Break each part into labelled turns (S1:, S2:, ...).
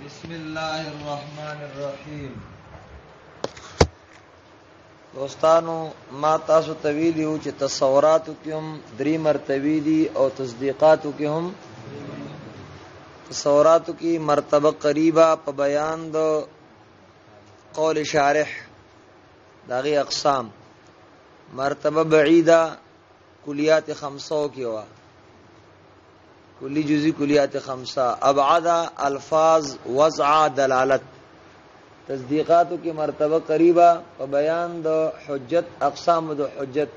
S1: بسم الله الرحمن الرحیم. دوستانو ما تاسو طویلی ہو چې تصوراتو کې هم درې مرتبه دي او تصدیقاتو کې هم. تصوراتو کې مرتبه قریبه په بیان د قول شارح داغي اقسام، مرتبه بعیده کلیات خمسو کې وا کلی جزئی کلیات خمسہ، ابعد الفاظ وضع دلالت. تصدیقاتو کی مرتبہ قریبہ و بیان دو حجت اقسام دو حجت،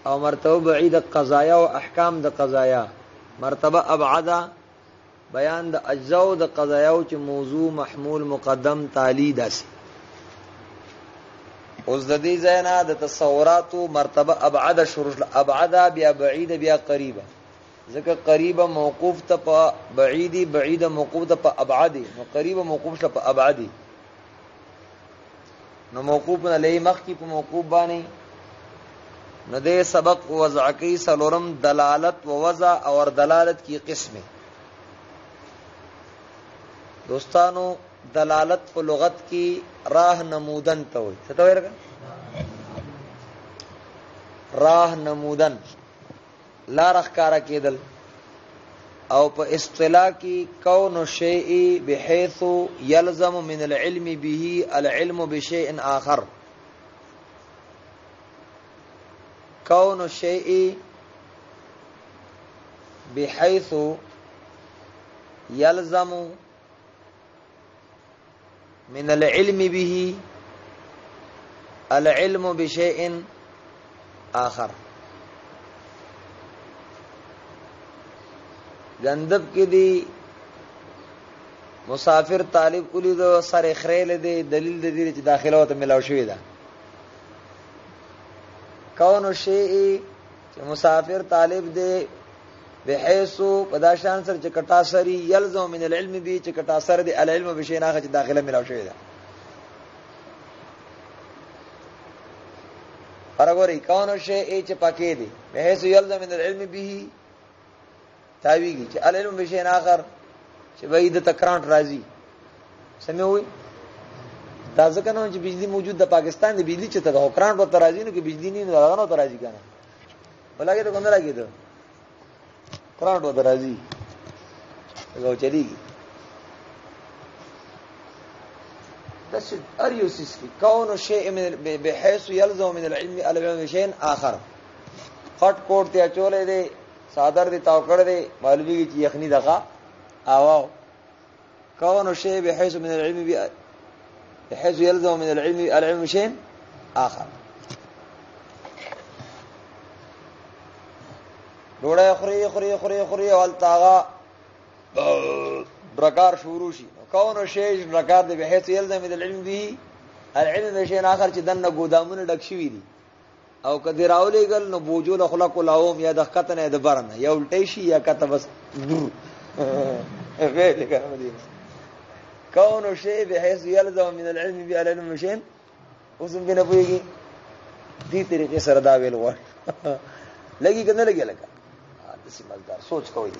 S1: او مرتبہ بعید قضایا و احکام د قضایا. مرتبہ ابعد بیان د اجزاء د قضایا چې موضوع محمول مقدم تعلی داسی. اوس د دې ځاینا د تصوراتو مرتبه ابعد شروع، ابعد بیا بعید بیا قریبه. ذکر قریب موقوف تا پا بعیدی، بعید موقوف تا پا ابعادی، نو قریب موقوف تا پا ابعادی. نو موقوف نا لئی مخ کی پا موقوف بانی. نو دے سبق وضع کی سلورم دلالت و وضع اور دلالت کی قسم. دوستانو دلالت پا لغت کی راہ نمودن توئی ستوئی رکھا راہ نمودن لار اخکارا کېدل، او په اصطلاح کی کون الشیء بحيث يلزم من العلم به العلم بشيء آخر. کون الشیء بحيث يلزم من العلم به العلم بشيء آخر. گندب کی دی مسافر طالب کلی دو سر خریل دی دلیل دی چې داخله وته ملاو شوی دا. کون شیء چې مسافر طالب دی بحيث پداشان سر چې کټا سری یلزم من العلم به چې کټا سر دی العلم بشیء نه چې داخله ملاو شوی دا. فرغوري کون شیء چې پکې دی بحيث یلزم من العلم به تاویږي چې العلم بشیء آخر چې بعید تکرانت راځي. سمې وي دا ځکه نو چې بجلی موجود د پاکستان د بجلی چې ته کرانت وته راځي نو کې بجلی نه هغه نو ته راځي کنه ولګي ته کوم راځي ته کرانت وته راځي هغه چلیږي. بس اریوسس کی کون شیء بحيث يلزم من العلم العلم بشيء آخر. خټ کوټ ته چولې دي صادر دی تاوکڑ دی معلومی کی یخنی دقا آواو. کون الشیء بحيث من العلم بحيث يلزم من العلم العلم شيء آخر. ڈوڑا خری خری خری خری والتاغا برکار شروع شي. کون الشیء برکار دی بحيث يلزم من العلم به العلم بشيء آخر چې دنه ګودامونه ډک شوي دي او کدی راولې گل نو بوجو له خلق لاوم یا د خطنه د برنه یا الټی شي یا کته بس ویل کنه دي. کون شیء بحيث يلزم من العلم بالعلم شيء اوسم کنه پويږي دې طریقې سره دا ویل و لګي کنه لګي لګا د سمجھدار سوچ کوي.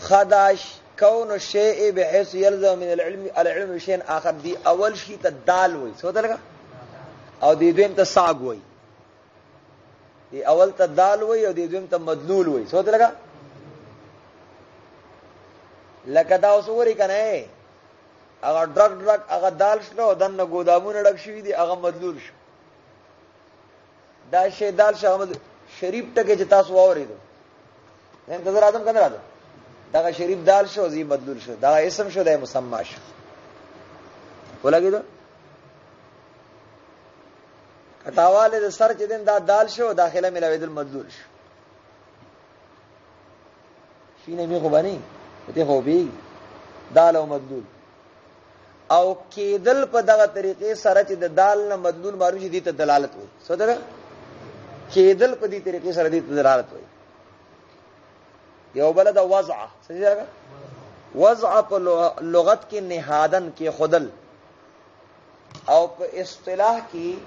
S1: خداش کون الشیء بحيث يلزم من العلم العلم شيء آخر دی اول شی ته دال وای سوته لگا او دی دویم ته ساگ وای. دی اول ته دال وای او دی دویم ته مدلول وای سوته لگا. لکه دا وسوري کنه هغه ډرګ هغه دال شلو دنه ګودامونه ډک شوی دی هغه مدلول شو. دا شی دال شامل شریف ټکه چې تاسو واورېدو انتظار اعظم کنه راځه دا شریف دال شو زی بدلول شو دا اسم شو دا مسمى شو ولګی دو کټاواله د سر چې دین دا دال شو داخله ملاوي دل مدلول شو شینه می خو باندې ته خو بي دال او مدلول او کېدل په دغه طریقې سره چې د دال نه مدلول معلوم شي دي ته دلالت وي. سوده کېدل په دې طریقې سره دي ته دلالت وي. یو بل دا وضع سمجھا وضع په لغت کې نهادن کې خودل او په اصطلاح کې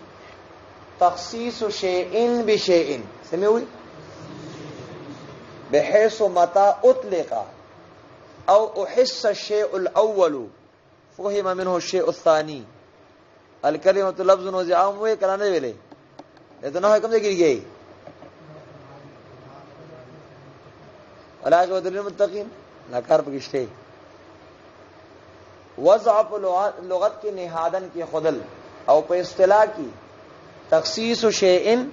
S1: تخصیص شیء بشیء. سمجھوي بحيث متى اطلق او احس الشيء الاول فهم منه الشيء الثاني. الکلمۃ لفظ وزعام ہوئے کرانے ویلے لیکن نہ کم سے گر گئی علاقہ للمتقین ناکار پکشتے. وضعف لغت کی نہادن کی خدل او پہ اصطلاح کی تخصیص شیئن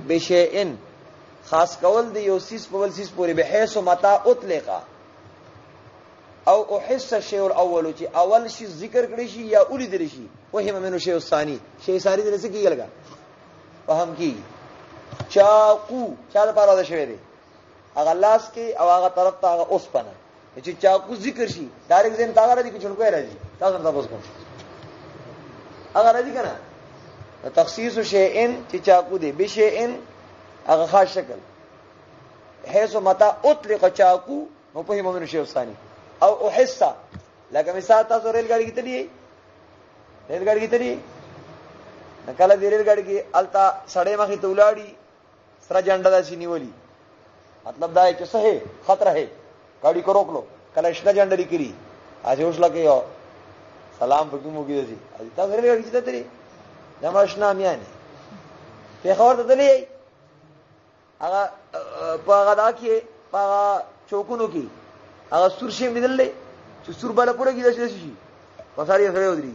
S1: بشیئن خاص کول دی یو سیس پول سیس پوری بحیث متا اطلقا او احس الشیء الاول چی اول شی ذکر کړی شي یا اولی دلی شي وهم منو شیء الثانی شیء ثانی دل سے کیږي لگا فهم کی چاقو چا د پاره ده شوی دی هغه لاس کې او هغه طرف ته هغه اوس پنه چې چاقو ذکر شي ډایرکټ زین تا غره دي کې چونکو راځي تاسو تاسو کوم هغه راځي کنه تخصیص شیئن چې چاقو دی بشیئن هغه خاص شکل حيث متى اطلق چاقو نو په همونو شی وسانی او احس لکه مثال تاسو ریل گاڑی کی تلی ریل گاڑی کی تلی نکاله دی ریل گاڑی کی التا سړی مخې ته ولاړی سره جنډه داسې نیولی مطلب دا ہے کہ صحیح خطر ہے گاڑی کو روک لو کله شنه جنډه لیکلی اځه اوس لکه یو سلام پکې مو کیږي اځه تاسو ریل گاڑی ته تلی دماشنا میانه په خبر ته تلی هغه په هغه دا کې په چوکونو کې هغه سور شي مدلې چې سور بالا پوره کې داسې شي پساري سره ودري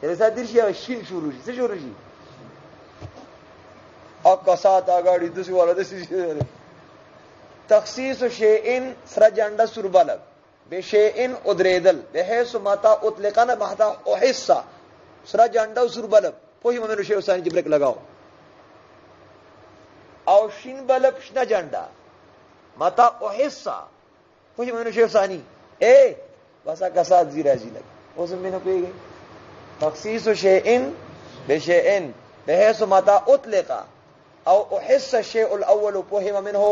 S1: چې سات دیر شي شین شروع شي څه شروع شي او کسات اگاڑی دوسری والا دسی تخصیص شیئن سر جنڈا سور بالا بشیئن ادریدل بحیث ماتا اطلقنا بحثا احسا سر جنڈا سور بالا پوہی ممنو شیئ حسانی جی بریک لگاؤ او شین بلب شنا جنڈا متا احسا پوچھ میں نے شیخ ثانی اے بسا کسات زیرہ زی لگ وہ سب میں نے کوئی گئی تخصیص شیئن بشیئن بحیث متا اطلقا او احس الشیء الاول پوہم منہ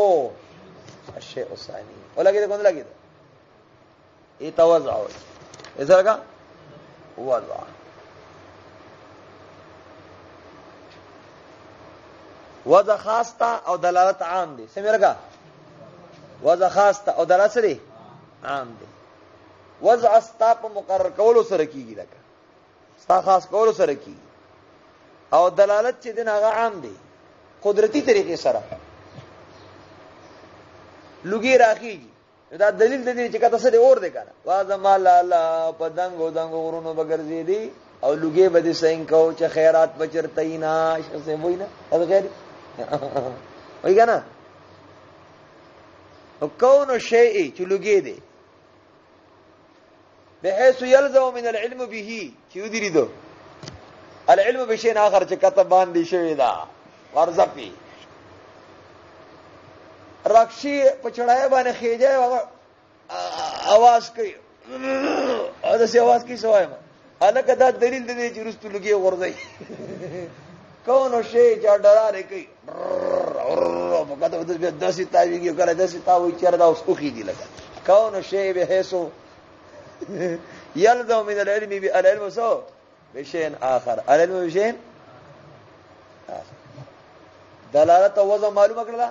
S1: الشیء الثانی وہ لگی تھا کون لگی تھا یہ توضع ہو ایسا لگا وضع وضع خاص تا او دلالت عام دی سمجھ لگا وضع خاص تا او دلالت سره عام دی وضع استا په مقرر کولو سره کیږي لکه استا خاص کولو سره کیږي او دلالت چې دین هغه عام دی قدرتی طریقې سره لګي راخیږي دا دلیل د دې چې کته سره اور دی کنه واځه مال الله په دنګو دنګو ورونو بغرزي دي او لګي بده سین کو چې خیرات بچرتینا شسه وینا او غیر وای کنه او کون شیء چې لګي دی بحيث يلزم من العلم به چې ودی دو العلم بشيء اخر چې کته باندې شوی دا ورزپی رخصی پچړای باندې خېجه आवाज کوي او داسې आवाज کوي سوای ما الکه دا دلیل دی چې رستو لګي ورځي کونو شی چې ډراره کوي او کته د داسې تاویږي کړه داسې تاوي چیرې دا اوس کوخي دی لکه کونو شی به هيسو يلزم من العلم بالعلم سو بشيء اخر العلم بشيء اخر دلالت او وضع معلومه کړل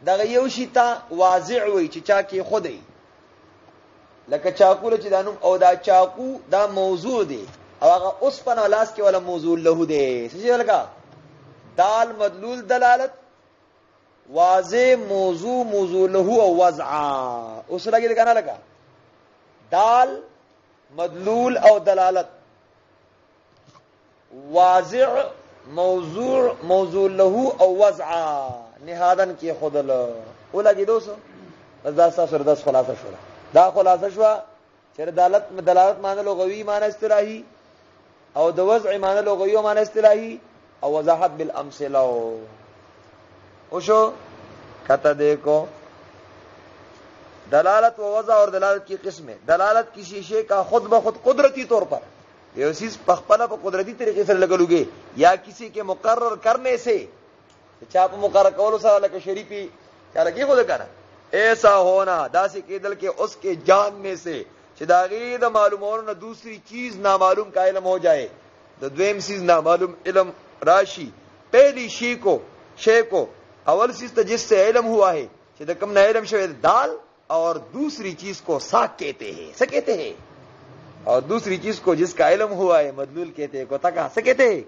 S1: دا یو شی ته واضع وي چې چا کې خودي لکه چاقو چې دانو او دا چاقو دا موضوع دی او هغه اوس په لاس کې ولا موضوع له دی څه لګا دال مدلول دلالت واضح موضوع موضوع له او وضع اوس لګي کنه لگا دال مدلول او دلالت واضح موضوع موضوع له او وضع نهادن کی خودل ولګي دوسو دا تاسو داس خلاصه شو دا خلاصه شو چې دلالت معنی لغوي معنی اصطلاحي او د وضع معنی لغوي معنی اصطلاحي او وضاحت بالامثله او شو کته دیکھو دلالت و وضع اور دلالت کی قسمیں دلالت کسی شے کا خود بخود قدرتی طور پر یہ چیز پخپلا پر قدرتی طریقے سے لگلوگے یا کسی کے مقرر کرنے سے چاپ مقرر کولو سره لکه شریفی کیا لگی خود کنا ایسا ہونا داسی کے دل کے اس کے جان میں سے چداغید معلومون نہ دوسری چیز نامعلوم کا علم ہو جائے تو دویم چیز نامعلوم علم راشی پہلی شے کو اول چیز تو جس سے علم ہوا ہے کہ کم نہ علم شوید دال، اور دوسری چیز کو ساک کہتے ہیں، سے کہتے ہیں، اور دوسری چیز کو جس کا علم ہوا ہے مدلول کہتے ہیں، کو تکا سے کہتے ہیں.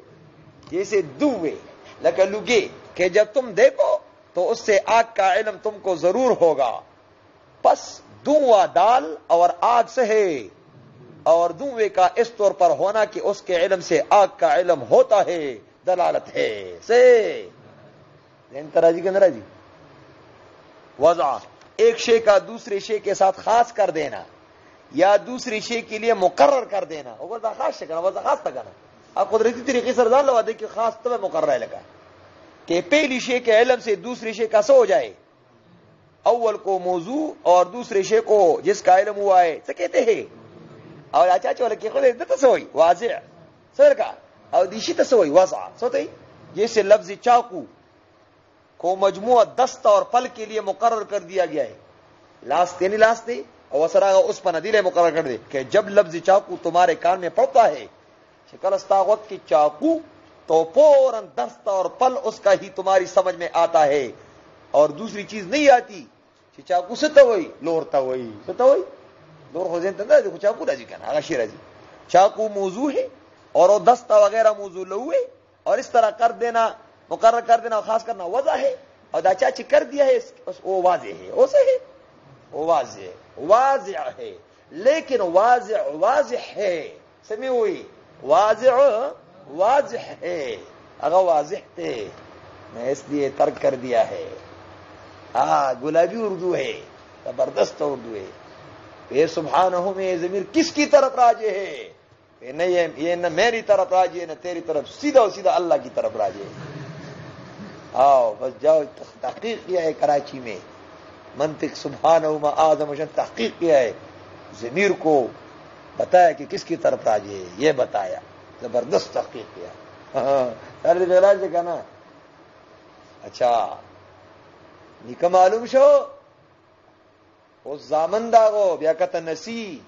S1: جیسے دوے لگے کہ جب تم دیکھو تو اس سے آگ کا علم تم کو ضرور ہوگا، پس دھواں دال اور آگ سے ہے، اور دھوے کا اس طور پر ہونا کہ اس کے علم سے آگ کا علم ہوتا ہے دلالت ہے سے تراجی کے ناراضی. وضع ایک شے کا دوسرے شے کے ساتھ خاص کر دینا یا دوسری شے کے لیے مقرر کر دینا، وضع خاص سے کرنا، وضع خاص تک کرنا. آپ قدرتی طریقے سے رضا لوا دے کہ خاص تب مقرر لگا کہ پہلی شے کے علم سے دوسری شے کا سو ہو جائے، اول کو موضوع اور دوسرے شے کو جس کا علم ہوا ہے سے کہتے ہیں. اور اچھا چولا کہ خود تصوی واضح سر کا اور دیشی تصوی وضع سوتے. جیسے لفظ چاقو کو مجموعہ دست اور پل کے لیے مقرر کر دیا گیا ہے، لاستے نہیں لاستے، اور سرا اس پر ندیلے مقرر کر دے کہ جب لفظ چاقو تمہارے کان میں پڑتا ہے شکل استاغت کی چاقو تو فوراً دست اور پل اس کا ہی تمہاری سمجھ میں آتا ہے، اور دوسری چیز نہیں آتی. چاقو سے تو وہی لورتا وہی ستا وہی دور ہو جائے دیکھو چاقو راضی کہنا آغاشی راضی. چاقو موضوع ہے اور وہ دستہ وغیرہ موضوع لو ہے، اور اس طرح کر دینا مقرر کر دینا خاص کرنا وضع ہے، اور چاچی کر دیا ہے وہ واضح ہے، وہ صحیح وہ واضح واضح ہے. لیکن واضح واضح ہے سمے ہوئی واضح واضح ہے، اگر واضح تھے میں اس لیے ترک کر دیا ہے. گلابی اردو ہے، زبردست اردو ہے. یہ سبحانہ میں ضمیر کس کی طرف راجع ہے؟ نہیں یہ نہ میری طرف راجع ہے نہ تیری طرف، سیدھا سیدھا اللہ کی طرف راجع ہے. آؤ بس جاؤ، تحقیق کیا ہے کراچی میں، منطق سبحانہ ما اعظم تحقیق کیا ہے، ضمیر کو بتایا کہ کس کی طرف راجع ہے، یہ بتایا، زبردست تحقیق کیا. سارے غلاج سے کہنا اچھا نکا معلوم شو اس زامندہ کو بیاکت نسی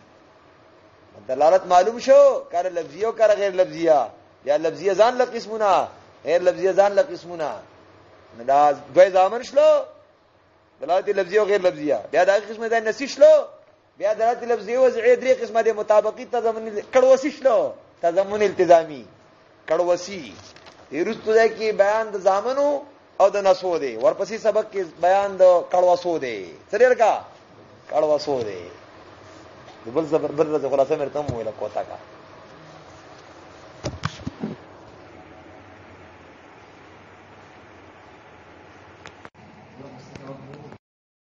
S1: دلالت معلوم شو کار لفظیہ کار غیر لفظیہ، یا لفظیہ زان لقسمنا غیر لفظیہ زان لقسمنا دوی زامن شلو دلالت لفظیہ و غیر لفظیہ، بیا دا قسم دا نسی شلو، بیا دلالت لفظیہ و دری قسم دے مطابقی تضمن کڑوسی شلو، تضمن التزامی کڑوسی. یہ رستو دے کی بیان دا زامنو او دا نسو دے، ورپسی سبق کی بیان دا کڑوسو دے سریر کا کڑوسو دے. بل زبر خلاصہ میرے تم ہوئے لکوتا کا